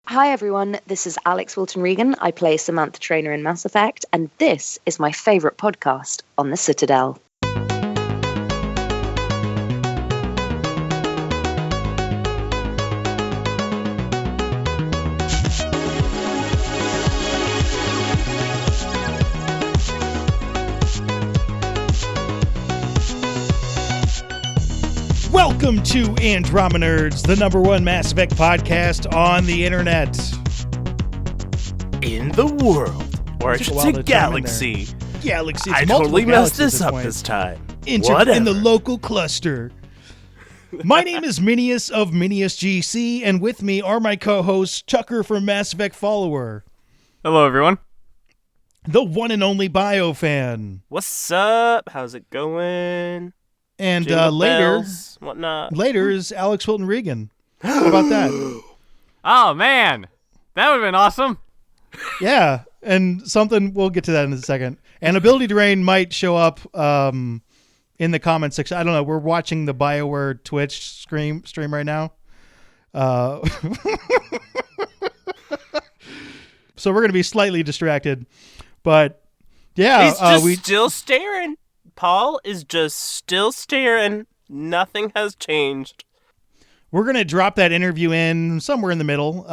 Hi everyone, this is Alix Wilton Regan. I play Samantha Trainor in Mass Effect, and this is my favourite podcast on the Citadel. Welcome to Andromenerds, the #1 Mass Effect podcast on the internet. In the world. Or I should say galaxy. Galaxy. I totally messed this up this time. In the local cluster. My name is Minius of Minius GC, and with me are my co-hosts, Tucker from Mass Effect Follower. Hello, everyone. The one and only BioFan. What's up? How's it going? And later is Alix Wilton Regan. How about that? Oh, man. That would have been awesome. Yeah, and something, we'll get to that in a second. And AbilityDrain might show up in the comment section. I don't know. We're watching the BioWare Twitch stream right now. So we're going to be slightly distracted. But, yeah. He's still staring. Paul is just still staring. Nothing has changed. We're going to drop that interview in somewhere in the middle.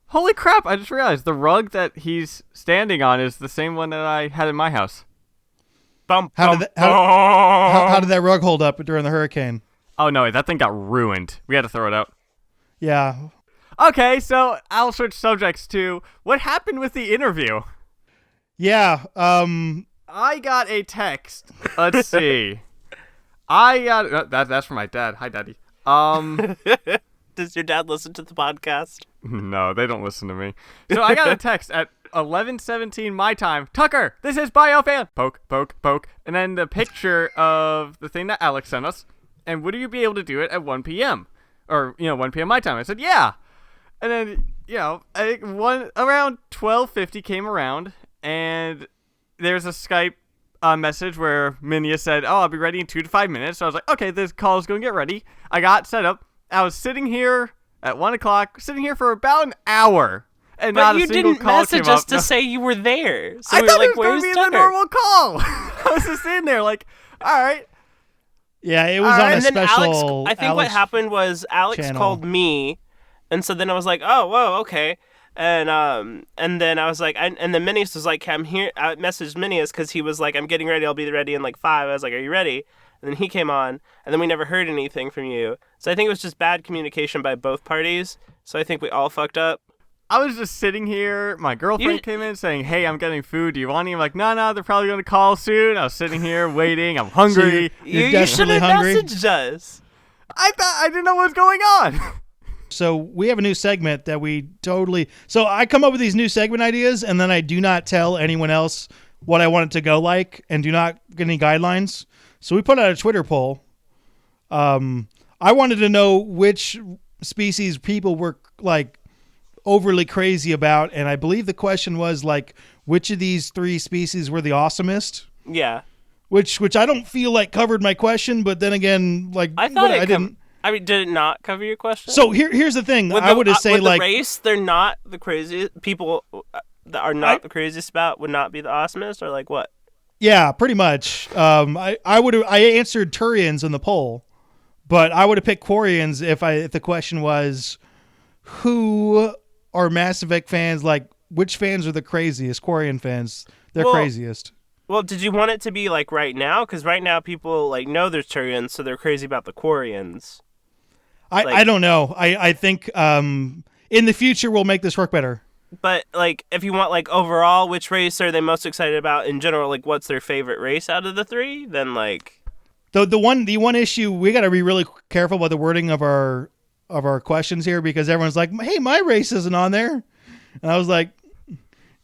Holy crap, I just realized the rug that he's standing on is the same one that I had in my house. How did that rug hold up during the hurricane? Oh, no, that thing got ruined. We had to throw it out. Yeah. Okay, so I'll switch subjects to what happened with the interview. Yeah, I got a text. Let's see. That's from my dad. Hi, Daddy. Does your dad listen to the podcast? No, they don't listen to me. So I got a text at 11:17 my time. Tucker, this is BioFan. Poke, poke, poke. And then the picture of the thing that Alex sent us. And would you be able to do it at 1 p.m.? Or, 1 p.m. my time. I said, yeah. And then, I think around 12:50 came around. And there's a Skype message where Minius said, I'll be ready in 2 to 5 minutes. So I was like, okay, this call is going to get ready. I got set up. I was sitting here at 1 o'clock, sitting here for about an hour. And but not a you single didn't call message came us up. to say you were there. So I we thought were like, it was going where's to be Tucker? the normal call. I was just sitting there like, all right. Yeah, it was on a and then special I think what happened was Alex channel. called me, and so then I was like, oh, whoa, okay. And then I was like, and then Minius was like, I'm here. I messaged Minius because he was like, I'm getting ready. I'll be ready in like 5. I was like, are you ready? And then he came on, and then we never heard anything from you. So I think it was just bad communication by both parties. So I think we all fucked up. I was just sitting here. My girlfriend came in saying, hey, I'm getting food. Do you want any? I'm like, no, they're probably going to call soon. I was sitting here waiting. I'm hungry. So you're you should have hungry? messaged us. I didn't know what was going on. So we have a new segment that So I come up with these new segment ideas, and then I do not tell anyone else what I want it to go like, and do not get any guidelines. So we put out a Twitter poll. I wanted to know which species people were like overly crazy about, and I believe the question was like, which of these 3 species were the awesomest? Yeah. Which I don't feel like covered my question, but then again, like I thought I didn't. I mean, did it not cover your question? So here's the thing. I would have say like the race, they're not the craziest people that are not the craziest about would not be the awesomest, or like what? Yeah, pretty much. I answered Turians in the poll, but I would have picked Quarians if the question was who are Mass Effect fans, like which fans are the craziest? Quarian fans, they're craziest. Well, did you want it to be like right now? Because right now people like know there's Turians, so they're crazy about the Quarians. I don't know. I think in the future we'll make this work better. But like, if you want like overall, which race are they most excited about in general? Like, what's their favorite race out of the 3? Then like, the one issue we got to be really careful about the wording of our questions here, because everyone's like, hey, my race isn't on there, and I was like,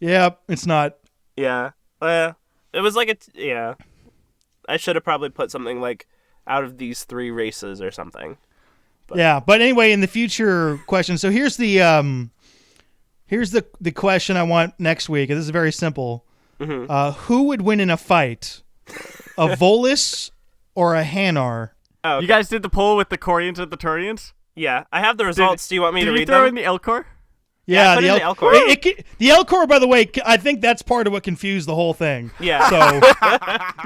yeah, it's not. Yeah, it was like I should have probably put something like out of these 3 races or something. But. Yeah, but anyway, in the future question. So here's the question I want next week, and this is very simple. Mm-hmm. Who would win in a fight, a Volus or a Hanar? Oh, okay. You guys did the poll with the Quarians and the Turians? Yeah, I have the results. Do you want me to read them? Did you throw in the Elcor? Yeah, put the in the Elcor. The Elcor, by the way, I think that's part of what confused the whole thing. Yeah. So,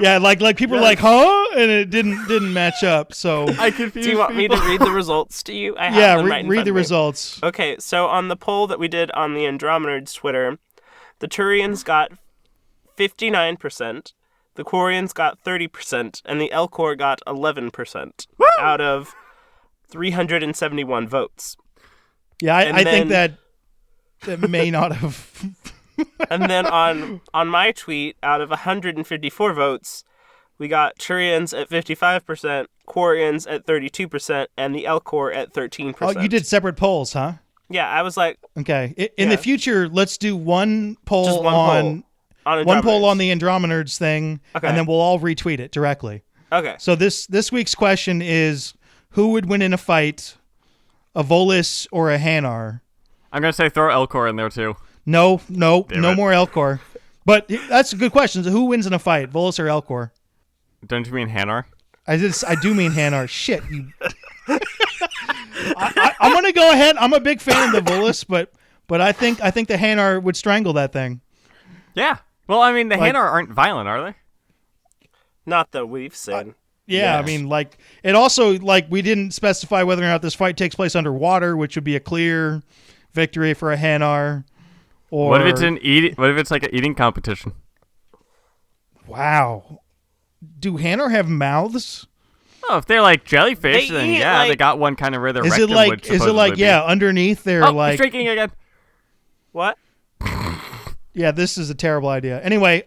yeah, like people were like, huh? And it didn't match up. So I confused Do you want me people. to read the results to you? I have yeah, them right in read front the of me. results. Okay, so on the poll that we did on the Andromenerds Twitter, the Turians got 59%, the Quarians got 30%, and the Elcor got 11% out of 371 votes. Yeah, I think that may not have. And then on my tweet, out of 154 votes, we got Turians at 55%, Quarians at 32%, and the Elcor at 13%. Oh, you did separate polls, huh? Yeah, I was like... Okay. In the future, let's do one poll Just one on poll one poll on the Andromenerds thing, Okay. and then we'll all retweet it directly. Okay. So this week's question is, who would win in a fight, a Volus or a Hanar? I'm going to say throw Elcor in there, too. No Damn it. more Elcor. But that's a good question. So who wins in a fight, Volus or Elcor? Don't you mean Hanar? I do mean Hanar. Shit, you. I'm gonna go ahead. I'm a big fan of the Volus, but I think the Hanar would strangle that thing. Yeah. Well, I mean, the Hanar aren't violent, are they? Not that we've seen. Yeah, Yes. I mean, like, it also, like, we didn't specify whether or not this fight takes place underwater, which would be a clear victory for a Hanar. Or What if it's like an eating competition? Wow. Do Hanar have mouths? Oh, if they're like jellyfish, They then eat, yeah, like- they got one kind of where their Is rectum it like would supposedly be. underneath they're Oh, like it's drinking again. What? yeah, this is a terrible idea. Anyway,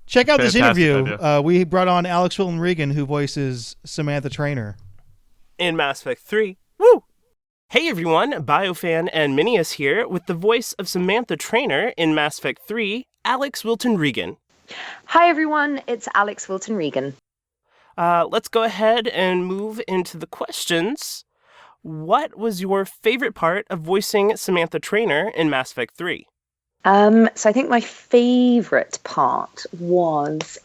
check out this Fantastic interview. idea. We brought on Alix Wilton Regan, who voices Samantha Trainor. In Mass Effect 3. Woo! Hey everyone, BioFan and Minius here with the voice of Samantha Trainor in Mass Effect 3, Alix Wilton Regan. Hi everyone, it's Alix Wilton Regan. Let's go ahead and move into the questions. What was your favorite part of voicing Samantha Trainor in Mass Effect 3? So I think my favourite part was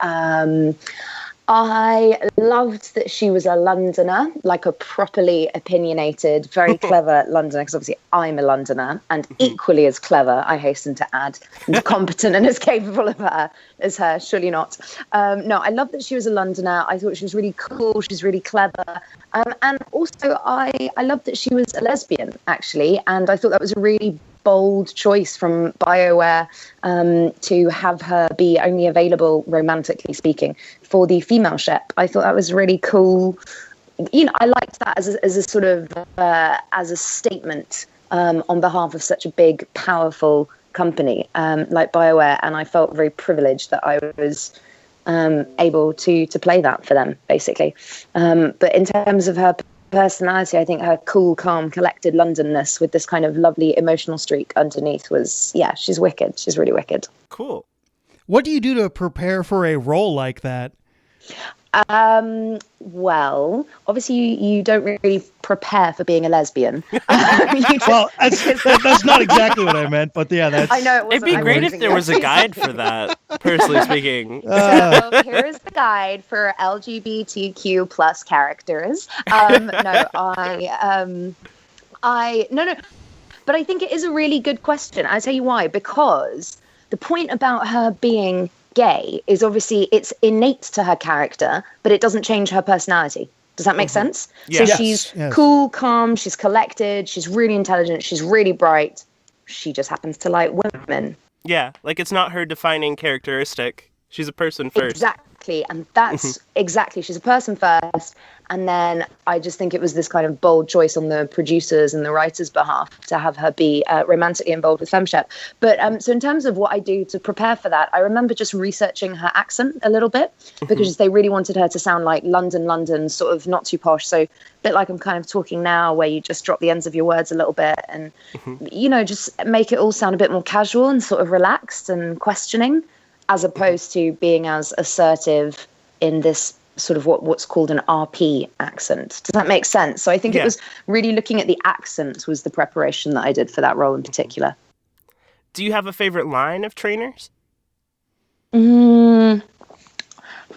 I loved that she was a Londoner, like a properly opinionated, very clever Londoner, because obviously I'm a Londoner, and equally as clever, I hasten to add, and competent and as capable of her as her, surely not. No, I love that she was a Londoner. I thought she was really cool, she's really clever. And also I loved that she was a lesbian, actually, and I thought that was a really bold choice from BioWare to have her be only available, romantically speaking, for the female ship. I thought that was really cool. You know, I liked that as a sort of as a statement on behalf of such a big, powerful company like BioWare, and I felt very privileged that I was able to play that for them, basically. But in terms of her personality, I think her cool, calm, collected Londonness with this kind of lovely emotional streak underneath was, yeah, she's wicked. She's really wicked. Cool. What do you do to prepare for a role like that? Well, obviously you don't really prepare for being a lesbian. Well, that's not exactly what I meant, but yeah, that's... I know it It'd wasn't. be great if there was a guide for that, personally speaking. So here is the guide for LGBTQ plus characters. No, but I think it is a really good question. I'll tell you why. Because the point about her being gay is obviously it's innate to her character, but it doesn't change her personality. Does that make sense? Yeah. So she's cool, calm, she's collected, she's really intelligent, she's really bright. She just happens to like women. Yeah, like it's not her defining characteristic. She's a person first. Exactly, and that's exactly, she's a person first, and then I just think it was this kind of bold choice on the producers and the writers' behalf to have her be romantically involved with FemShep. But so in terms of what I do to prepare for that, I remember just researching her accent a little bit, because they really wanted her to sound like London, sort of not too posh, so a bit like I'm kind of talking now, where you just drop the ends of your words a little bit and, you know, just make it all sound a bit more casual and sort of relaxed and questioning, as opposed to being as assertive in this sort of what's called an RP accent. Does that make sense? So I think it was really looking at the accent was the preparation that I did for that role in particular. Do you have a favorite line of Trainors?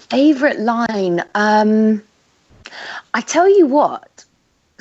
Favorite line? I tell you what.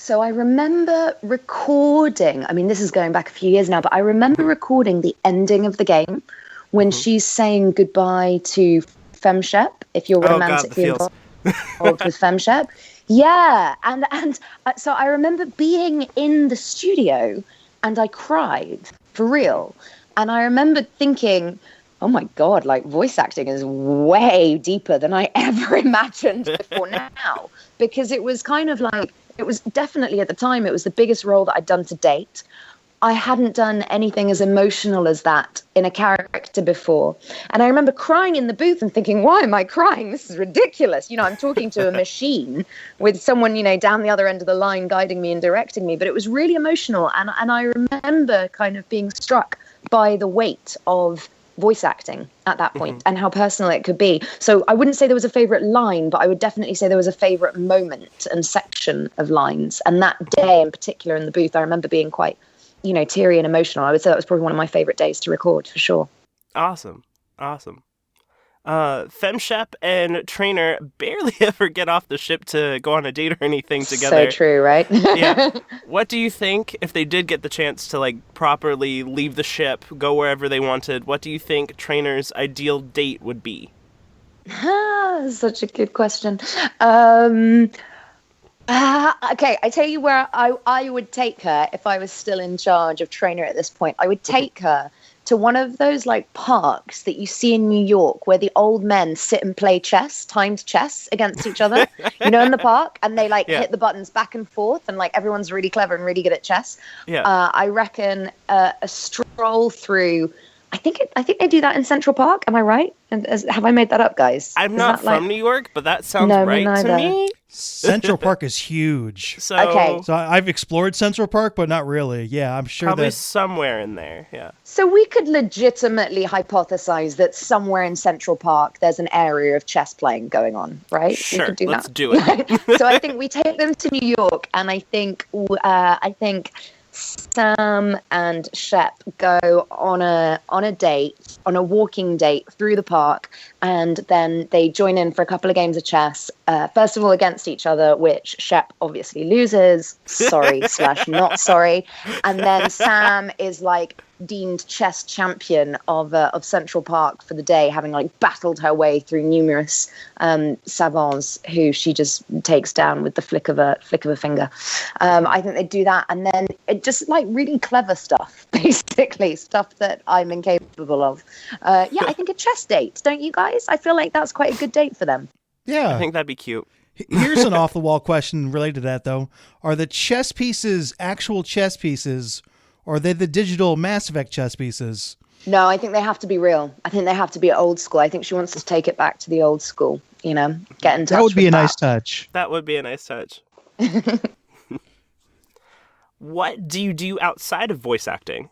So I remember recording, I mean, this is going back a few years now, but I remember recording the ending of the game when she's saying goodbye to Femshep, if you're romantically involved with Femshep. Yeah, and so I remember being in the studio and I cried, for real. And I remember thinking, oh my God, like voice acting is way deeper than I ever imagined before now. Because it was kind of like, it was definitely at the time, it was the biggest role that I'd done to date. I hadn't done anything as emotional as that in a character before. And I remember crying in the booth and thinking, why am I crying? This is ridiculous. You know, I'm talking to a machine with someone, you know, down the other end of the line guiding me and directing me. But it was really emotional. And I remember kind of being struck by the weight of voice acting at that point and how personal it could be. So I wouldn't say there was a favorite line, but I would definitely say there was a favorite moment and section of lines. And that day in particular in the booth, I remember being quite, you know, teary and emotional. I would say that was probably one of my favorite days to record, for sure. Awesome. Femshep and Trainor barely ever get off the ship to go on a date or anything together. So true, right? Yeah. What do you think, if they did get the chance to, like, properly leave the ship, go wherever they wanted, what do you think Trainor's ideal date would be? Such a good question. Okay, I tell you where I would take her if I was still in charge of Trainor at this point. I would take her to one of those like parks that you see in New York where the old men sit and play chess, timed chess against each other, you know, in the park, and they like hit the buttons back and forth, and like everyone's really clever and really good at chess. Yeah. I reckon a stroll through. I think they do that in Central Park. Am I right? Have I made that up, guys? I'm not from New York, but that sounds right to me. Central Park is huge. So I've explored Central Park, but not really. Yeah, I'm sure probably somewhere in there. Yeah. So we could legitimately hypothesize that somewhere in Central Park there's an area of chess playing going on, right? Sure, we could do let's that. do it. So I think we take them to New York, and I think Sam and Shep go on a date, on a walking date through the park, and then they join in for a couple of games of chess. First of all, against each other, which Shep obviously loses. Sorry / not sorry. And then Sam is like deemed chess champion of Central Park for the day, having like battled her way through numerous savants who she just takes down with the flick of a finger. I think they do that, and then it just like really clever stuff, basically stuff that I'm incapable of. I think a chess date, don't you guys? I feel like that's quite a good date for them. Yeah, I think that'd be cute. Here's an off-the-wall question related to that, though. Are the chess pieces actual chess pieces, or are they the digital Mass Effect chess pieces? No, I think they have to be real. I think they have to be old school. I think she wants to take it back to the old school, you know, get in touch. That would be with a nice touch. That would be a nice touch. What do you do outside of voice acting?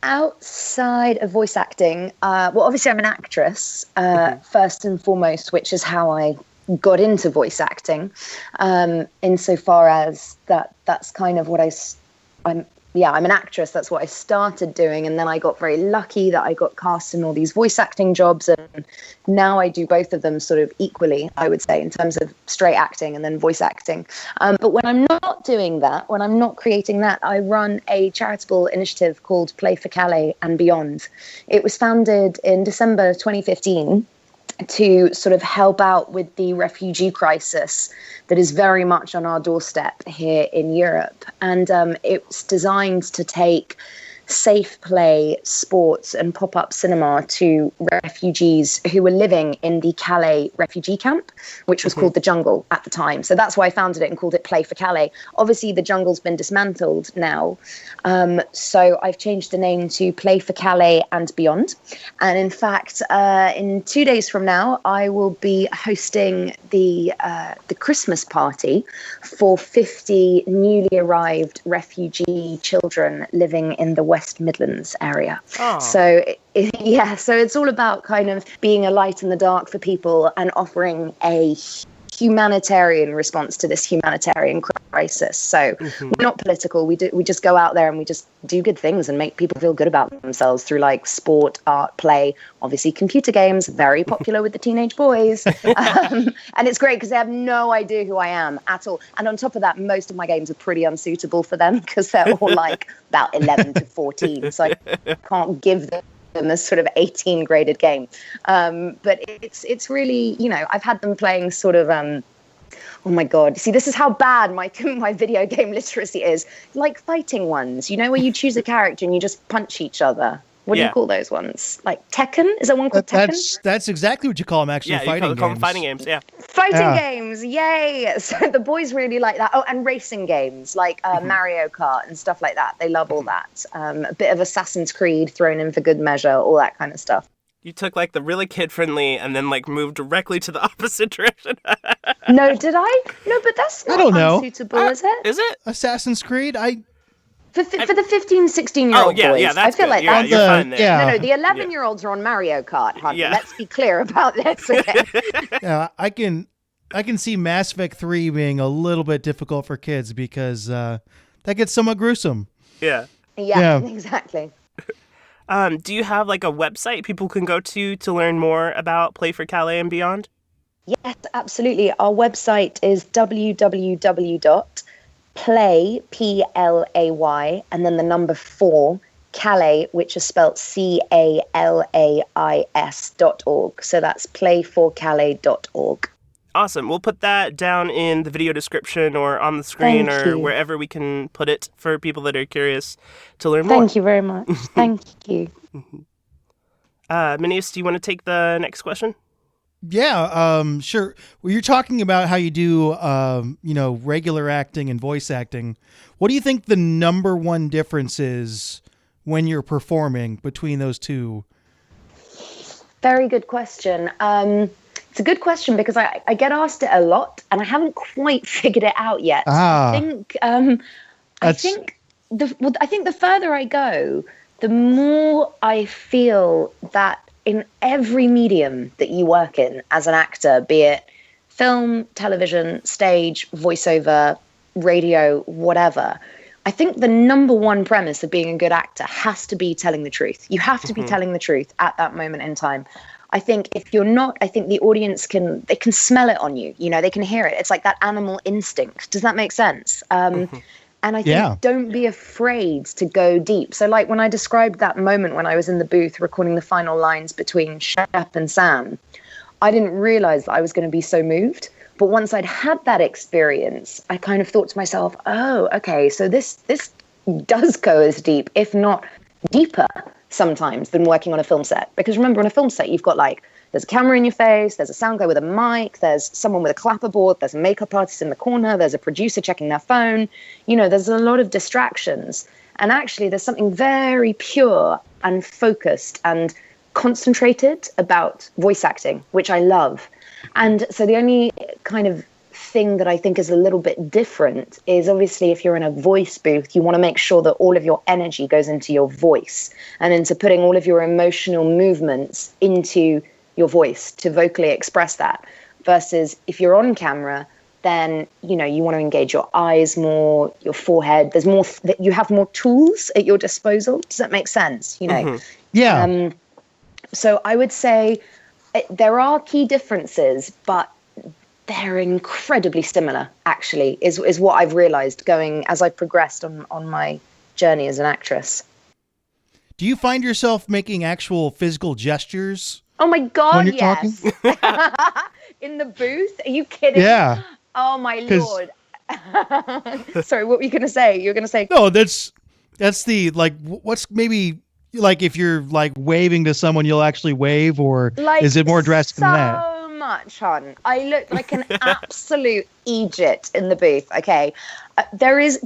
Outside of voice acting, well, obviously I'm an actress, first and foremost, which is how I got into voice acting, insofar as that's kind of what I'm an actress. That's what I started doing. And then I got very lucky that I got cast in all these voice acting jobs. And now I do both of them sort of equally, I would say, in terms of straight acting and then voice acting. But when I'm not doing that, when I'm not creating that, I run a charitable initiative called Play for Calais and Beyond. It was founded in December 2015 to sort of help out with the refugee crisis that is very much on our doorstep here in Europe. And it's designed to take safe play, sports and pop-up cinema to refugees who were living in the Calais refugee camp, which was called the Jungle at the time. So that's why I founded it and called it Play for Calais. Obviously, the Jungle's been dismantled now. So I've changed the name to Play for Calais and Beyond. And in fact, in 2 days from now, I will be hosting the Christmas party for 50 newly arrived refugee children living in the West Midlands area. Oh. So it's all about kind of being a light in the dark for people and offering a humanitarian response to this humanitarian crisis. So we're not political. We just go out there and we just do good things and make people feel good about themselves through like sport, art, play, obviously computer games, very popular with the teenage boys. And it's great because they have no idea who I am at all. And on top of that, most of my games are pretty unsuitable for them because they're all like about 11 to 14. So I can't give them a sort of 18 graded game. But it's really, you know, I've had them playing sort of, oh my God, see, this is how bad my video game literacy is. Like fighting ones, you know, where you choose a character and you just punch each other. What do you call those ones? Like Tekken? Is there one called Tekken? That's exactly what you call them, actually, fighting games. Call them fighting games, yeah. Fighting games, yay! So the boys really like that. Oh, and racing games, like Mario Kart and stuff like that. They love all that. A bit of Assassin's Creed thrown in for good measure, all that kind of stuff. You took like the really kid-friendly and then like moved directly to the opposite direction. No, did I? No, but that's not unsuitable, is it? Is it? Assassin's Creed? For the 15, 16-year-old boys, that's I feel like you're fine there. Yeah. No, the 11-year-olds are on Mario Kart, honey. Yeah. Let's be clear about this. Okay? Yeah, I can see Mass Effect 3 being a little bit difficult for kids because that gets somewhat gruesome. Yeah, exactly. Do you have like a website people can go to learn more about Play for Calais and Beyond? Yes, absolutely. Our website is www.play, Play, and then the number 4, Calais, which is spelled CALAIS.org. So that's playforcalais.org. Awesome. We'll put that down in the video description or on the screen wherever we can put it for people that are curious to learn more. Thank you very much. Thank you. Minius, do you want to take the next question? Yeah, sure. Well, you're talking about how you do, regular acting and voice acting. What do you think the number one difference is when you're performing between those two? Very good question. It's a good question because I get asked it a lot and I haven't quite figured it out yet. I think the further I go, the more I feel that in every medium that you work in as an actor, be it film, television, stage, voiceover, radio, whatever, I think the number one premise of being a good actor has to be telling the truth. You have to be telling the truth at that moment in time. I think if you're not, I think the audience can smell it on you. You know, they can hear it. It's like that animal instinct. Does that make sense? And I think don't be afraid to go deep. So like when I described that moment when I was in the booth recording the final lines between Shep and Sam, I didn't realize that I was going to be so moved. But once I'd had that experience, I kind of thought to myself, oh, okay, so this does go as deep, if not deeper sometimes than working on a film set. Because remember, on a film set, you've got like, there's a camera in your face, there's a sound guy with a mic, there's someone with a clapperboard, there's a makeup artist in the corner, there's a producer checking their phone. You know, there's a lot of distractions. And actually, there's something very pure and focused and concentrated about voice acting, which I love. And so the only kind of thing that I think is a little bit different is obviously if you're in a voice booth, you want to make sure that all of your energy goes into your voice and into putting all of your emotional movements into your voice to vocally express that. Versus if you're on camera, then, you know, you want to engage your eyes more, your forehead. There's more, you have more tools at your disposal. Does that make sense? You know? Yeah. So I would say there are key differences, but they're incredibly similar, actually, is what I've realized going as I progressed on my journey as an actress. Do you find yourself making actual physical gestures? Oh my God, yes. In the booth? Are you kidding? Yeah. Oh my Lord. Sorry, what were you going to say? You're going to say... No, that's the, like, what's maybe... Like if you're like waving to someone, you'll actually wave, or like, is it more drastic than that? So much, hon. I look like an absolute Egypt in the booth. Okay, there is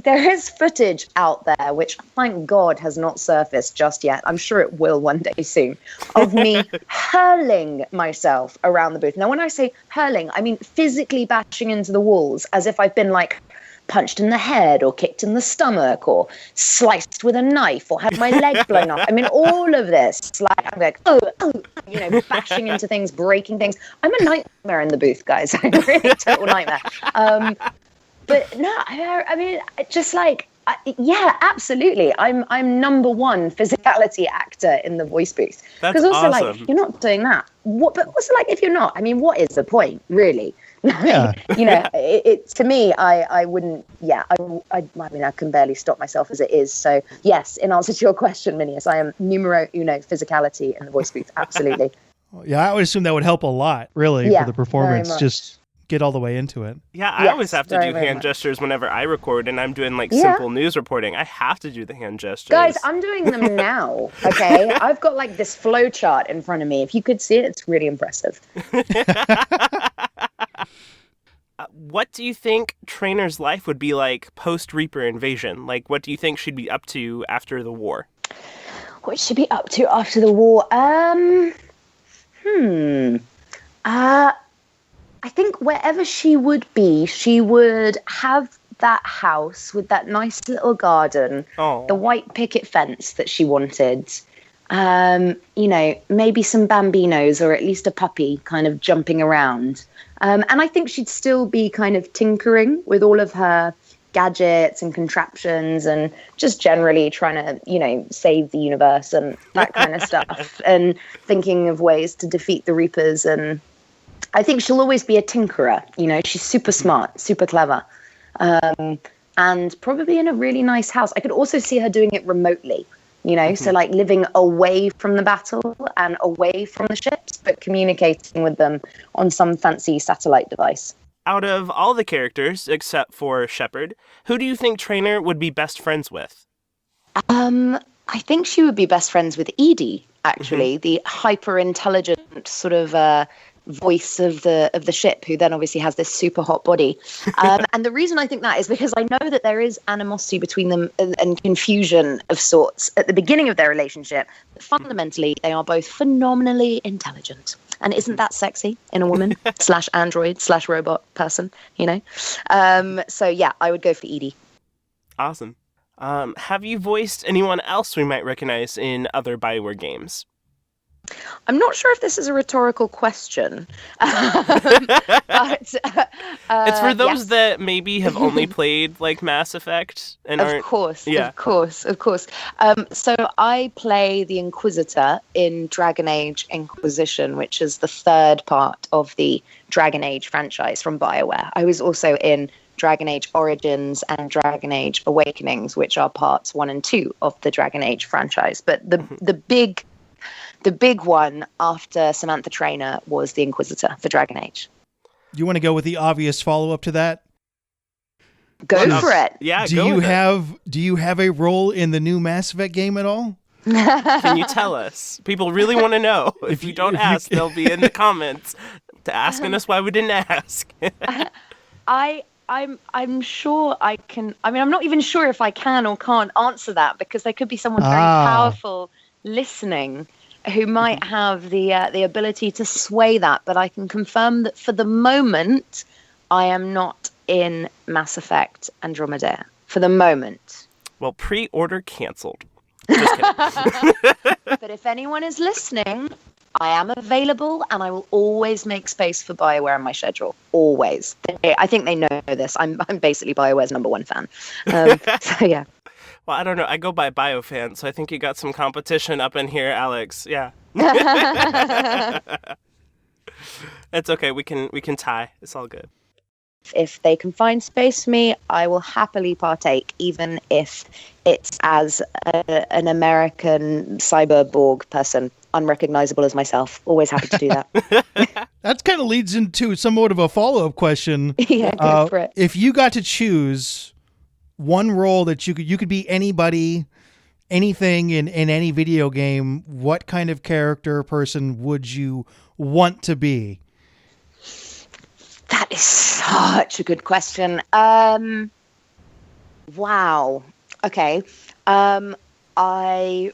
footage out there which, thank God, has not surfaced just yet. I'm sure it will one day soon. Of me hurling myself around the booth. Now, when I say hurling, I mean physically bashing into the walls as if I've been like punched in the head or kicked in the stomach or sliced with a knife or had my leg blown off. I mean, all of this, like, I'm like, bashing into things, breaking things. I'm a nightmare in the booth, guys. I'm a really total nightmare. But no, I mean, just like, yeah, absolutely. I'm number one physicality actor in the voice booth. That's also, awesome. like, you're not doing that. But also, like, if you're not, I mean, what is the point, really? Yeah. It to me, I wouldn't. Yeah, I mean, I can barely stop myself as it is. So yes, in answer to your question, Minius, I am numero uno physicality in the voice booth. Absolutely. Yeah, I would assume that would help a lot, really, Yeah, for the performance. very much. Just get all the way into it. Yeah, I Yes, always have to very, do very hand much. gestures whenever I record and I'm doing like Yeah. simple news reporting. I have to do the hand gestures. Guys, I'm doing them now. Okay, I've got like this flow chart in front of me. If you could see it, it's really impressive. What do you think Trainor's life would be like post-Reaper invasion? Like, what do you think she'd be up to after the war? What should be up to after the war? I think wherever she would be, she would have that house with that nice little garden, Oh. the white picket fence that she wanted. Maybe some bambinos or at least a puppy kind of jumping around. And I think she'd still be kind of tinkering with all of her gadgets and contraptions and just generally trying to, save the universe and that kind of stuff and thinking of ways to defeat the Reapers. And I think she'll always be a tinkerer. She's super smart, super clever, and probably in a really nice house. I could also see her doing it remotely. So like living away from the battle and away from the ships, but communicating with them on some fancy satellite device. Out of all the characters, except for Shepard, who do you think Trainor would be best friends with? I think she would be best friends with Edie, actually, the hyper intelligent sort of voice of the ship, who then obviously has this super hot body. And the reason I think that is because I know that there is animosity between them and confusion of sorts at the beginning of their relationship. But fundamentally, they are both phenomenally intelligent. And isn't that sexy in a woman / android / robot person, So yeah, I would go for Edie. Awesome. Have you voiced anyone else we might recognize in other BioWare games? I'm not sure if this is a rhetorical question, but It's for those yes. that maybe have only played like Mass Effect and Of aren't. course, Yeah. of course. So I play the Inquisitor in Dragon Age Inquisition, which is the third part of the Dragon Age franchise from BioWare. I was also in Dragon Age Origins and Dragon Age Awakenings, which are parts 1 and 2 of the Dragon Age franchise. But the big one after Samantha Trainor was the Inquisitor for Dragon Age. You want to go with the obvious follow-up to that? Go for it. Yeah, Do you have a role in the new Mass Effect game at all? Can you tell us? People really want to know. If you don't ask, they'll be in the comments asking us why we didn't ask. I'm sure I can. I mean, I'm not even sure if I can or can't answer that because there could be someone very powerful listening who might have the ability to sway that. But I can confirm that for the moment, I am not in Mass Effect Andromeda. For the moment. Well, pre-order canceled. Just kidding. But if anyone is listening, I am available and I will always make space for BioWare in my schedule. Always. I think they know this. I'm basically BioWare's #1 fan. So yeah. Well, I don't know. I go by BioFan, so I think you got some competition up in here, Alex. Yeah. It's okay. We can tie. It's all good. If they can find space for me, I will happily partake, even if it's as an American cyberborg person, unrecognizable as myself. Always happy to do that. That kind of leads into somewhat of a follow-up question. Yeah, go for it. If you got to choose one role that you could be anybody, anything in any video game, what kind of character or person would you want to be? That is such a good question. Wow. Okay. I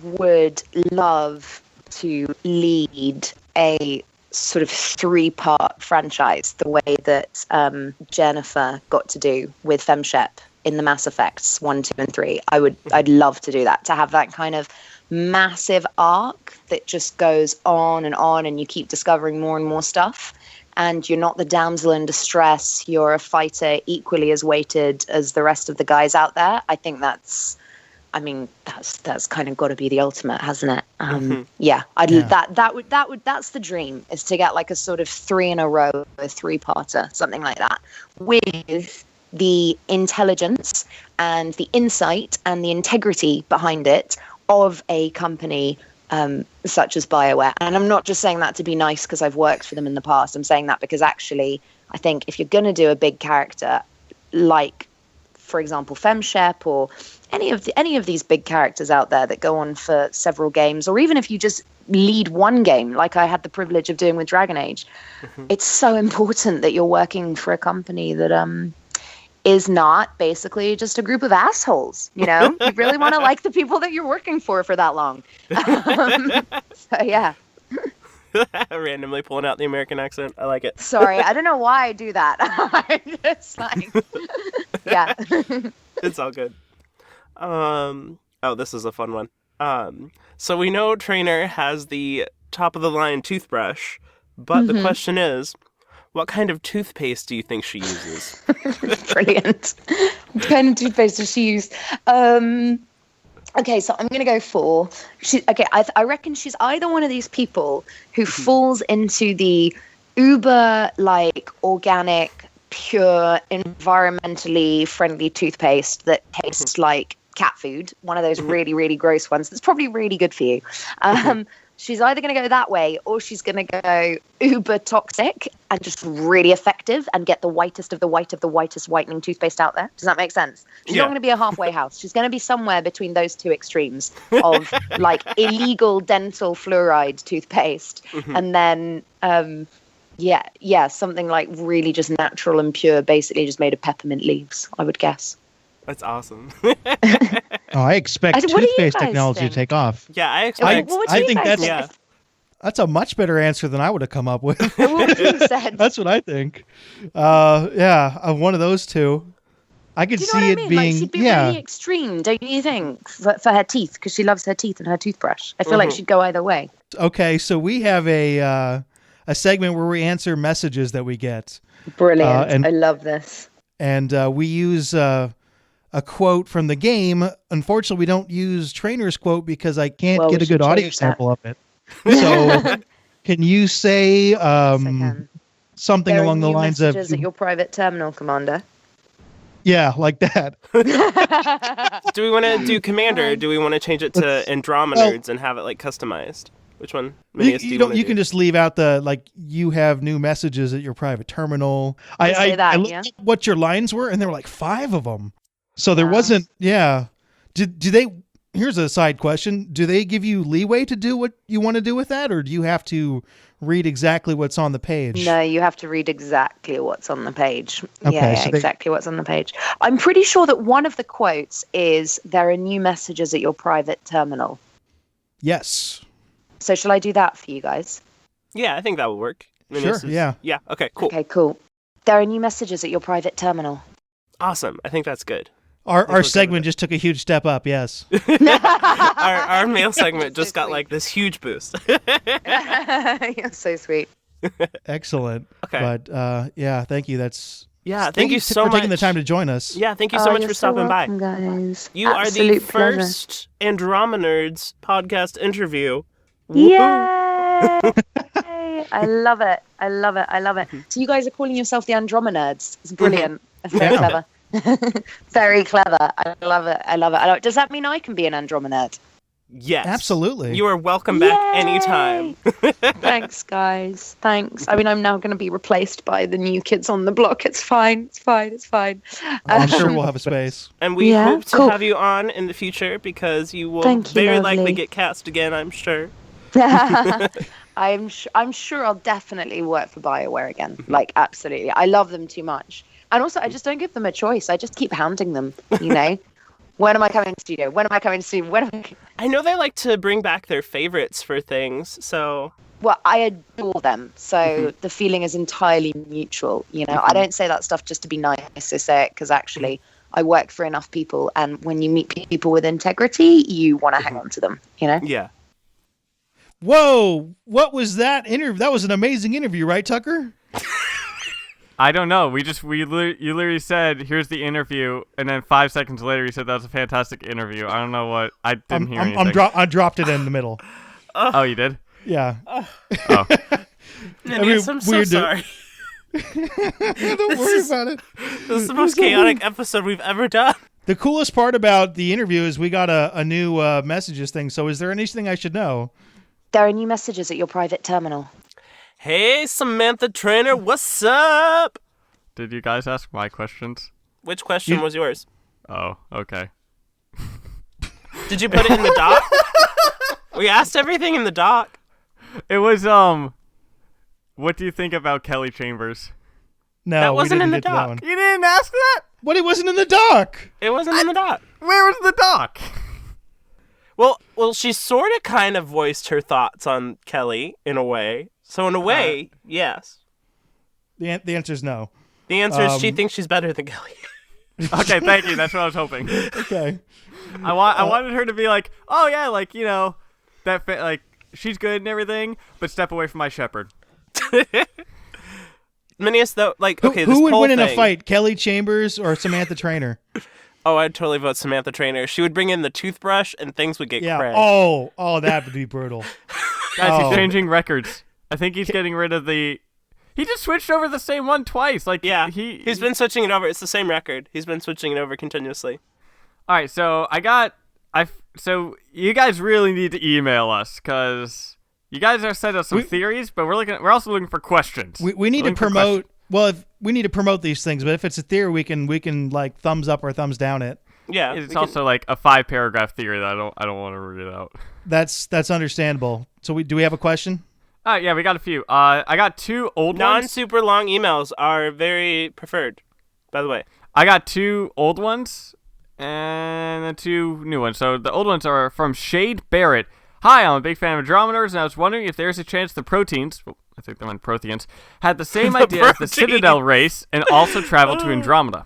would love to lead a sort of 3-part franchise, the way that Jennifer got to do with FemShep in the Mass Effects 1, 2, and 3. I'd love to do that, to have that kind of massive arc that just goes on, and you keep discovering more and more stuff. And you're not the damsel in distress. You're a fighter equally as weighted as the rest of the guys out there. I think that's kind of got to be the ultimate, hasn't it? That's the dream, is to get like a sort of 3 in a row, a 3-parter, something like that, with the intelligence and the insight and the integrity behind it of a company such as BioWare. And I'm not just saying that to be nice because I've worked for them in the past. I'm saying that because actually I think if you're going to do a big character like, for example, FemShep or any of these big characters out there that go on for several games, or even if you just lead one game like I had the privilege of doing with Dragon Age, it's so important that you're working for a company that is not basically just a group of assholes. You really want to like the people that you're working for that long. So yeah. Randomly pulling out the American accent. I like it. Sorry, I don't know why I do that. I'm just like, yeah. It's all good. Oh, this is a fun one. So we know Traynor has the top of the line toothbrush, but the question is, what kind of toothpaste do you think she uses? Brilliant. What kind of toothpaste does she use? Okay, so I'm going to go for... I reckon she's either one of these people who falls into the uber, organic, pure, environmentally friendly toothpaste that tastes like cat food, one of those really, really gross ones that's probably really good for you. She's either going to go that way, or she's going to go uber toxic and just really effective and get the whitest of the whitest whitening toothpaste out there. Does that make sense? She's not going to be a halfway house. She's going to be somewhere between those two extremes of illegal dental fluoride toothpaste and then something like really just natural and pure, basically just made of peppermint leaves, I would guess. That's awesome. I expect toothpaste technology to take off. Yeah, I expect. I think that's a much better answer than I would have come up with. That's what I think. One of those two. I could see it being. She'd be really extreme, don't you think, for her teeth, because she loves her teeth and her toothbrush. I feel like she'd go either way. Okay, so we have a segment where we answer messages that we get. Brilliant. I love this. And we use a quote from the game. Unfortunately, we don't use Trainor's quote because I can't get a good audio sample of it. So can you say something along the lines of... messages at your private terminal, Commander? Yeah, like that. Do we want to do Commander, or do we want to change it to Andromenerds and have it customized? Which one? You can just leave out the you have new messages at your private terminal. I looked at what your lines were, and there were 5 of them. So there wasn't. Yeah. Do they? Here's a side question: do they give you leeway to do what you want to do with that, or do you have to read exactly what's on the page? No, you have to read exactly what's on the page. Okay, exactly what's on the page. I'm pretty sure that one of the quotes is, "There are new messages at your private terminal." Yes. So shall I do that for you guys? Yeah, I think that would work. Sure, yeah. Yeah, okay, cool. Okay, cool. There are new messages at your private terminal. Awesome. I think that's good. Our segment just took a huge step up, yes. our mail segment just got this huge boost. You're so sweet. Excellent. Okay. But thank you. Thank you so much for taking the time to join us. Yeah, thank you so much for stopping by. Guys. You are the first Andromenerds podcast interview. Yay! I love it. So you guys are calling yourself the Andromenerds. It's brilliant. It's very clever. Very clever. I love it. Does that mean I can be an Andromenerd? Yes. Absolutely. You are welcome back anytime. Thanks, guys. Thanks. I mean, I'm now going to be replaced by the new kids on the block. It's fine. I'm sure we'll have a space. And we hope to have you on in the future because you will very likely get cast again, I'm sure. I'm sure I'll definitely work for BioWare again. Absolutely. I love them too much. And also, I just don't give them a choice. I just keep hounding them, When am I coming to studio? When am I coming to studio? I know they like to bring back their favorites for things, so... Well, I adore them, so the feeling is entirely mutual. You know, I don't say that stuff just to be nice. I say it because actually I work for enough people, and when you meet people with integrity, you want to hang on to them. You know? Yeah. Whoa! What was that interview? That was an amazing interview, right, Tucker? I don't know. You literally said, "Here's the interview," and then 5 seconds later, you said that was a fantastic interview. I don't know what. I didn't hear anything. I dropped it in the middle. Oh, you did? Yeah. Oh. Minius, I'm so sorry. Don't worry about it. This is the most chaotic episode we've ever done. The coolest part about the interview is we got a new messages thing. So is there anything I should know? There are new messages at your private terminal. Hey, Samantha Trainor, what's up? Did you guys ask my questions? Which question was yours? Oh, okay. Did you put it in the doc? We asked everything in the doc. It was, what do you think about Kelly Chambers? No, that wasn't we didn't in the get to that doc. one. You didn't ask that? What? It wasn't in the doc. It wasn't in the doc. Where was the doc? Well, she sort of kind of voiced her thoughts on Kelly in a way. So in a way, yes. The answer is no. The answer is she thinks she's better than Kelly. Okay, thank you. That's what I was hoping. Okay. I wanted her to be like, oh yeah, like, you know, like she's good and everything, but step away from my shepherd. Minius, though, like, okay, who would whole win in a thing- fight, Kelly Chambers or Samantha Trainor? Oh, I'd totally vote Samantha Trainor. She would bring in the toothbrush and things would get Yeah. cracked. Oh, that would be brutal. Guys, Oh. he's changing records. I think he's getting rid of the. He just switched over the same one twice. Like, Yeah, he's been switching it over. It's the same record. He's been switching it over continuously. All right, so so you guys really need to email us because you guys are sent us some theories, but we're also looking for questions. We need to promote. Well, we need to promote these things, but if it's a theory, we can like thumbs up or thumbs down it. Yeah, It's also like a 5-paragraph theory that I don't want to read it out. That's understandable. So do we have a question? Yeah, we got a few. I got 2 old ones. non-super long emails are very preferred, by the way. I got 2 old ones and then 2 new ones. So the old ones are from Shade Barrett. Hi, I'm a big fan of Andromeners, and I was wondering if there's a chance the proteins, I think they meant Protheans, had the same idea as the Citadel race and also traveled to Andromeda.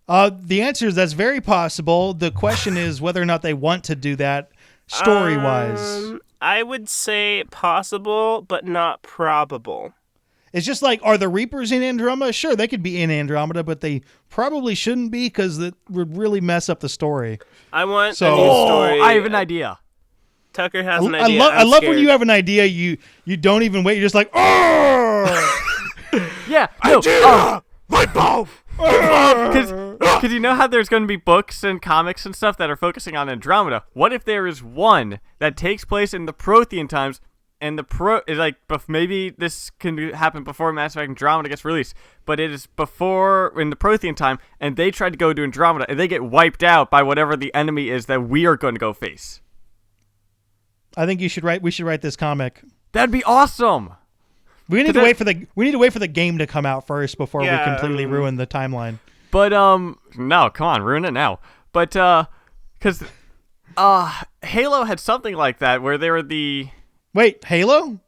The answer is that's very possible. The question is whether or not they want to do that story-wise. I would say possible, but not probable. It's just like, are the Reapers in Andromeda? Sure, they could be in Andromeda, but they probably shouldn't be because it would really mess up the story. I want So- a new story. I have an idea. Tucker has an idea. I love when scared. you have an idea, you don't even wait. You're just like, oh! Yeah, no, Light bulb! because you know how there's going to be books and comics and stuff that are focusing on Andromeda. What if there is one that takes place in the Prothean times, and is like maybe this can happen before Mass Effect Andromeda gets released, but it is before in the Prothean time, and they try to go to Andromeda, and they get wiped out by whatever the enemy is that we are going to go face. I think we should write this comic. That'd be awesome. We need to wait for the game to come out first before we completely ruin the timeline. But no, come on, ruin it now. But because Halo had something like that where they were the Wait, Halo?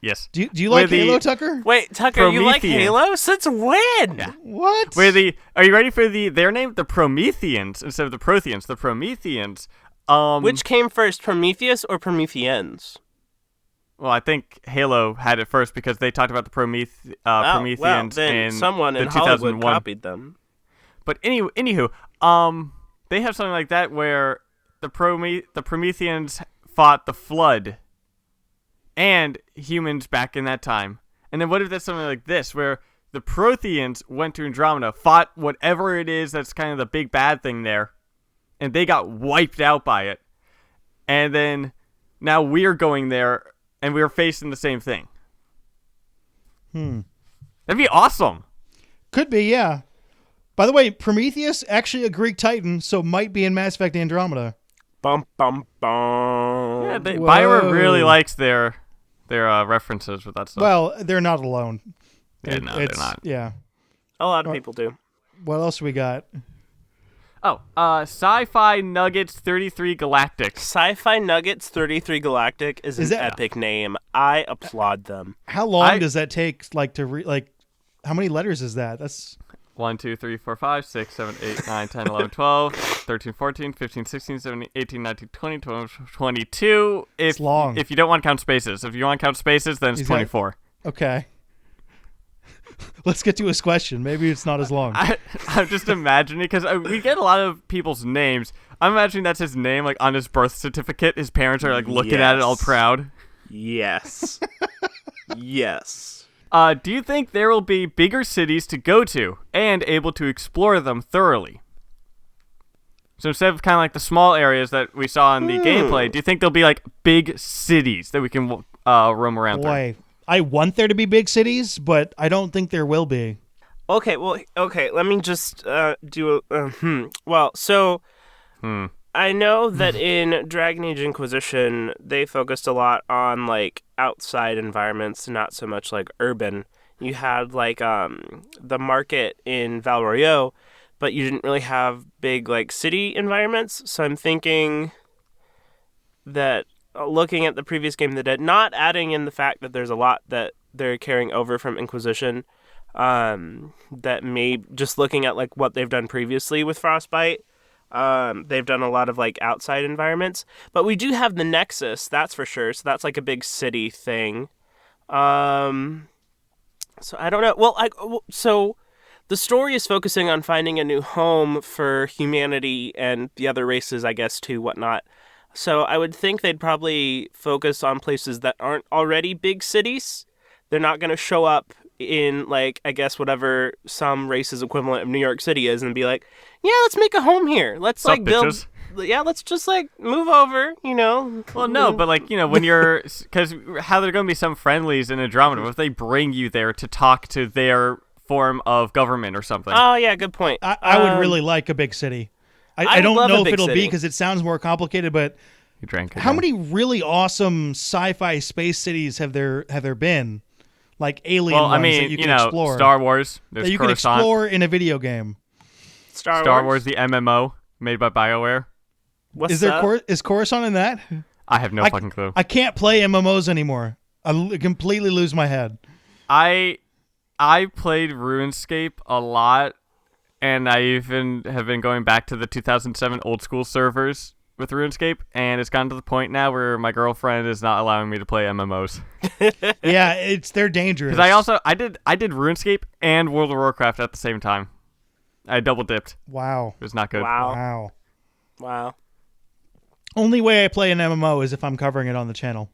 yes. Do you like Halo, Tucker? Wait, Tucker, you like Promethean. Halo? Since when? Yeah. What? Are you ready for their name? The Prometheans instead of the Protheans. The Prometheans. Which came first, Prometheus or Prometheans? Well, I think Halo had it first because they talked about the Prometheans then in someone the in Hollywood 2001. copied them. But anywho, they have something like that where the Prometheans fought the Flood and humans back in that time. And then what if that's something like this, where the Protheans went to Andromeda, fought whatever it is that's kind of the big bad thing there, and they got wiped out by it. And then now we're going there, and we're facing the same thing. That'd be awesome. Could be, yeah. By the way, Prometheus, actually a Greek Titan, so might be in Mass Effect Andromeda. Bum, bum, bum. Yeah, Whoa. BioWare really likes their references with that stuff. Well, they're not alone. Yeah, no, they're not. Yeah. A lot of people do. What else we got? Oh, Sci-Fi Nuggets 33 Galactic. Sci-Fi Nuggets 33 Galactic is an epic name. I applaud them. How long does that take? Like how many letters is that? That's 1, 2, 3, 4, 5, 6, 7, 8, 9, 10, 11, 12, 13, 14, 15, 16, 17, 18, 19, 20, 21, 22. It's long. If you don't want to count spaces. If you want to count spaces, then it's 24. Okay. Let's get to his question. Maybe it's not as long. I'm just imagining, because we get a lot of people's names. I'm imagining that's his name, like on his birth certificate. His parents are like looking at it all proud. Yes. Yes. Do you think there will be bigger cities to go to and able to explore them thoroughly? So instead of kind of like the small areas that we saw in the gameplay, do you think there'll be like big cities that we can roam around through? Boy, I want there to be big cities, but I don't think there will be. Okay, let me just do a... Well, so... I know that in Dragon Age Inquisition, they focused a lot on, like, outside environments, not so much, like, urban. You had, like, the market in Val Royeaux, but you didn't really have big, like, city environments. So I'm thinking that looking at the previous Game of the Dead, not adding in the fact that there's a lot that they're carrying over from Inquisition, that may, just looking at, like, what they've done previously with Frostbite, they've done a lot of, like, outside environments. But we do have the Nexus, that's for sure, so that's, like, a big city thing. So I don't know. Well, so the story is focusing on finding a new home for humanity and the other races, I guess, too, whatnot. So I would think they'd probably focus on places that aren't already big cities. They're not going to show up in, like, I guess whatever some race's equivalent of New York City is and be like, yeah, let's make a home here. Let's, like, build... Yeah, let's just, like, move over, you know? Well, no, but, like, you know, when you're... Because how there are going to be some friendlies in Andromeda, what if they bring you there to talk to their form of government or something? Oh, yeah, good point. I would really like a big city. I don't know if it'll be because it sounds more complicated, but how many really awesome sci-fi space cities have there been? Like alien ones that you can explore. Star Wars. That you can explore in a video game. Star Wars, the MMO made by BioWare. Is Coruscant in that? I have no fucking clue. I can't play MMOs anymore. I completely lose my head. I played RuneScape a lot, and I even have been going back to the 2007 old school servers with RuneScape, and it's gotten to the point now where my girlfriend is not allowing me to play MMOs. Yeah, they're dangerous. Because I did RuneScape and World of Warcraft at the same time. I double dipped. Wow. It was not good. Wow. Only way I play an MMO is if I'm covering it on the channel.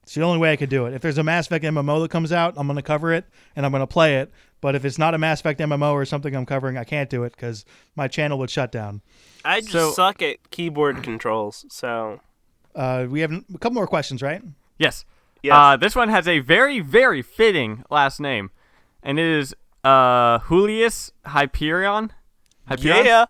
It's the only way I could do it. If there's a Mass Effect MMO that comes out, I'm going to cover it, and I'm going to play it. But if it's not a Mass Effect MMO or something I'm covering, I can't do it because my channel would shut down. I just suck at keyboard controls, so... We have a couple more questions, right? Yes. This one has a very, very fitting last name, and it is Julius Hyperion. Yeah.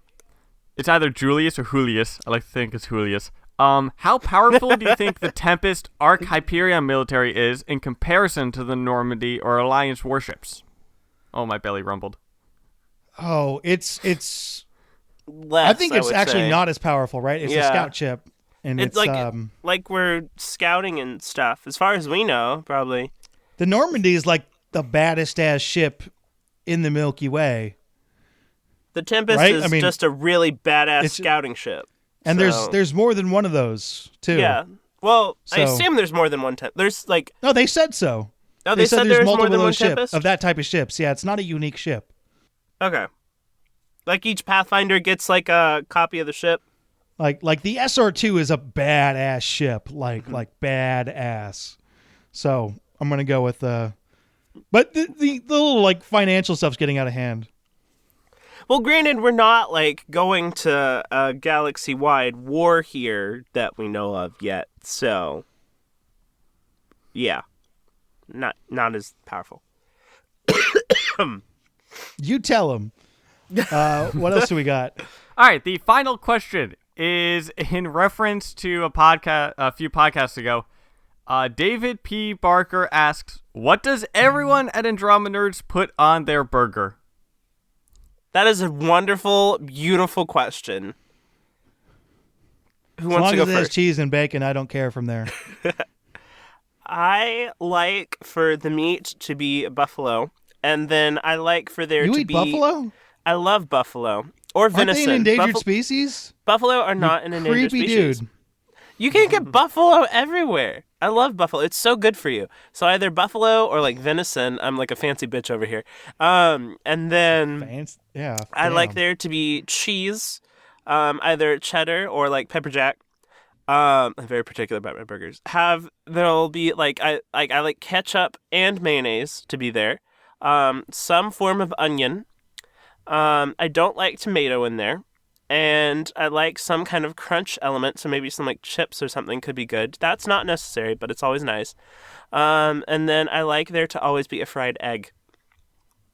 It's either Julius or Julius. I like to think it's Julius. How powerful do you think the Tempest Arc Hyperion military is in comparison to the Normandy or Alliance warships? Oh, my belly rumbled. Oh, it's less, I think it's actually not as powerful, right? It's a scout ship, and it's like we're scouting and stuff. As far as we know, probably. The Normandy is like the baddest ass ship in the Milky Way. The Tempest is just a really badass scouting ship. And there's more than one of those too. Yeah. Well, I assume there's more than one Tempest. There's like no, they said so. Oh, they said there's multiple more than one ships Tempest of that type of ships. Yeah, it's not a unique ship. Okay. Like each Pathfinder gets like a copy of the ship. Like the SR2 is a badass ship, like badass. So I'm gonna go with but the little like financial stuff's getting out of hand. Well, granted, we're not like going to a galaxy-wide war here that we know of yet, so yeah, not as powerful. You tell him. What else do we got? All right, the final question is in reference to a few podcasts ago. David P. Barker asks, "What does everyone at Andromenerds put on their burger?" That is a wonderful, beautiful question. Who wants to go As long as it has first? cheese and bacon, I don't care from there. I like for the meat to be buffalo, and then I like for there You to eat be... buffalo? I love buffalo. Or venison. Aren't they an endangered species? Buffalo are not an endangered Creepy species. dude. You can get buffalo everywhere. I love buffalo. It's so good for you. So either buffalo or like venison. I'm like a fancy bitch over here. And then Yeah. I like damn. there to be cheese, either cheddar or like pepper jack. I'm very particular about my burgers. There'll be like I like ketchup and mayonnaise to be there. Some form of onion. I don't like tomato in there. And I like some kind of crunch element, so maybe some like chips or something could be good. That's not necessary, but it's always nice. And then I like there to always be a fried egg.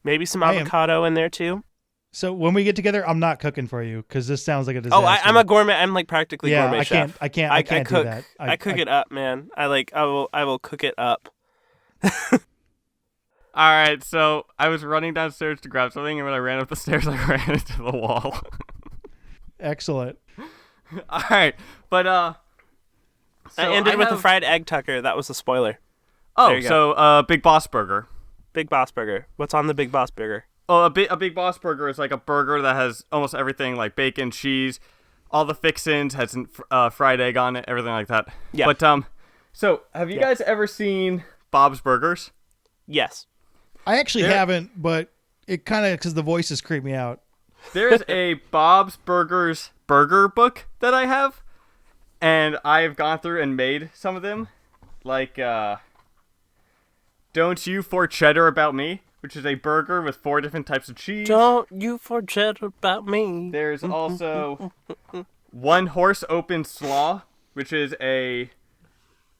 Maybe some avocado in there too. So when we get together, I'm not cooking for you because this sounds like a disaster. Oh, I'm a gourmet. I'm like practically gourmet chef. I can't cook. do that. I cook it up, man. I will cook it up. All right, so I was running downstairs to grab something, and when I ran up the stairs, I ran into the wall. Excellent. All right, but I ended with the fried egg, Tucker. That was a spoiler. Oh, so Big Boss Burger. Big Boss Burger. What's on the Big Boss Burger? Oh, a Big Boss Burger is like a burger that has almost everything, like bacon, cheese, all the fixins, has fried egg on it, everything like that. Yeah. But so have you guys ever seen Bob's Burgers? Yes. I actually haven't, but it kind of because the voices creep me out. There's a Bob's Burgers burger book that I have, and I've gone through and made some of them, like Don't You For Cheddar About Me, which is a burger with 4 different types of cheese. Don't you forget about me. There's also One Horse Open Slaw, which is a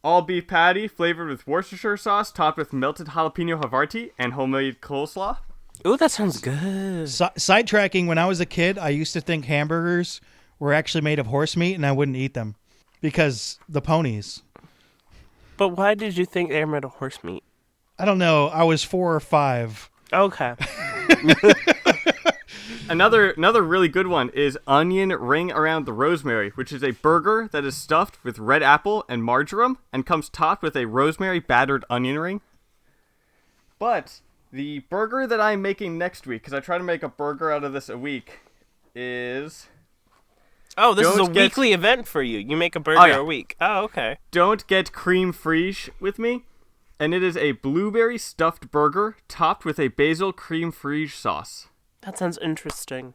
all-beef patty flavored with Worcestershire sauce, topped with melted jalapeno Havarti and homemade coleslaw. Ooh, that sounds good. Sidetracking, when I was a kid, I used to think hamburgers were actually made of horse meat, and I wouldn't eat them because the ponies. But why did you think they were made of horse meat? I don't know. I was 4 or 5. Okay. Another really good one is Onion Ring Around the Rosemary, which is a burger that is stuffed with red apple and marjoram and comes topped with a rosemary battered onion ring. But the burger that I'm making next week, because I try to make a burger out of this a week, is... Oh, this is a weekly event for you. You make a burger a week. Oh, okay. Don't get cream fraiche with me. And it is a blueberry stuffed burger topped with a basil cream fraiche sauce. That sounds interesting.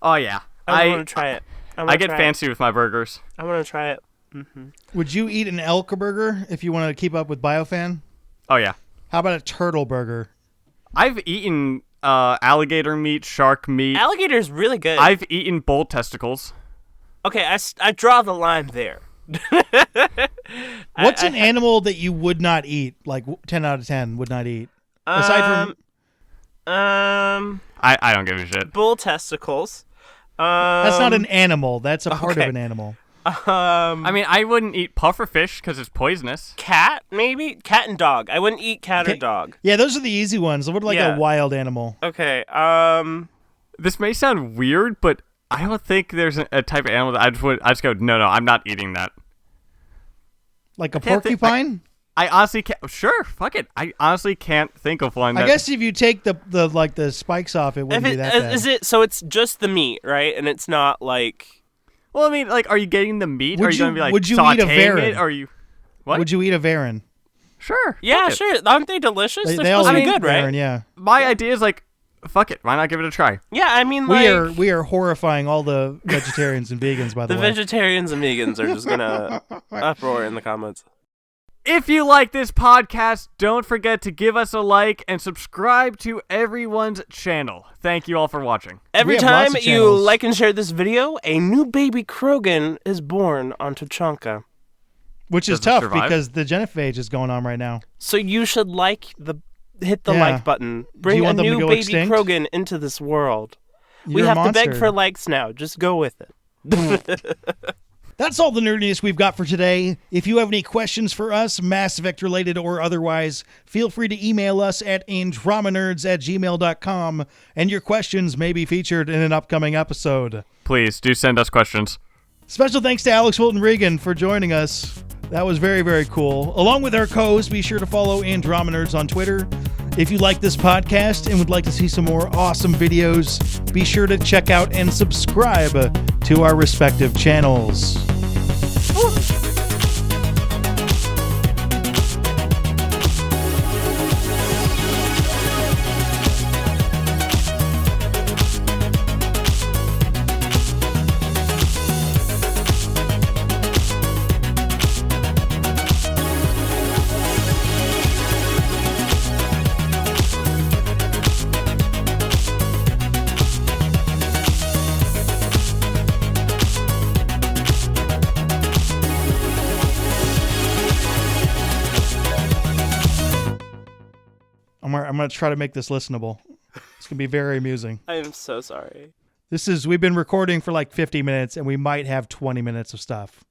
Oh, yeah. I want to try it. I get fancy with my burgers. I want to try it. Mm-hmm. Would you eat an elk burger if you wanted to keep up with BioFan? Oh, yeah. How about a turtle burger? I've eaten alligator meat, shark meat. Alligator's really good. I've eaten bull testicles. Okay, I draw the line there. What's an animal that you would not eat? Like 10 out of 10 would not eat. Aside from I don't give a shit. Bull testicles. that's not an animal. That's a part of an animal. I mean, I wouldn't eat pufferfish because it's poisonous. Cat, maybe? Cat and dog. I wouldn't eat cat or dog. Yeah, those are the easy ones. What like a wild animal? Okay. This may sound weird, but I don't think there's a type of animal that I just go, no, I'm not eating that. Like a porcupine? I honestly can't. Sure, fuck it. I honestly can't think of one. I guess if you take the spikes off, it wouldn't be that bad. Is it? So it's just the meat, right? And it's not like. Well, I mean, like, are you getting the meat? Are you going to be like would you sauteing eat a varan? it? Or are you? What? Would you eat a varan? Sure. Yeah, sure. Aren't they delicious? They're They all supposed to eat be good, right? varan, yeah. My idea is like, fuck it. Why not give it a try? Yeah, I mean, like We are horrifying all the vegetarians and vegans, by the the way. vegetarians and vegans are just gonna uproar in the comments. If you like this podcast, don't forget to give us a like and subscribe to everyone's channel. Thank you all for watching. Every have time lots of you channels. like and share this video, a new baby Krogan is born on Tuchanka. Which is Does it tough survive? because the genophage is going on right now. So you should hit the Yeah. like button. Bring a want them to new go baby extinct? Krogan into this world. You're We a have to beg monster. for likes now. Just go with it. That's all the nerdiness we've got for today. If you have any questions for us, Mass Effect related or otherwise, feel free to email us at andromenerds@gmail.com, and your questions may be featured in an upcoming episode. Please do send us questions. Special thanks to Alix Wilton Regan for joining us. That was very, very cool. Along with our co-host, be sure to follow Andromenerds on Twitter. If you like this podcast and would like to see some more awesome videos, be sure to check out and subscribe to our respective channels. I'm going to try to make this listenable. It's going to be very amusing. I am so sorry. We've been recording for like 50 minutes and we might have 20 minutes of stuff.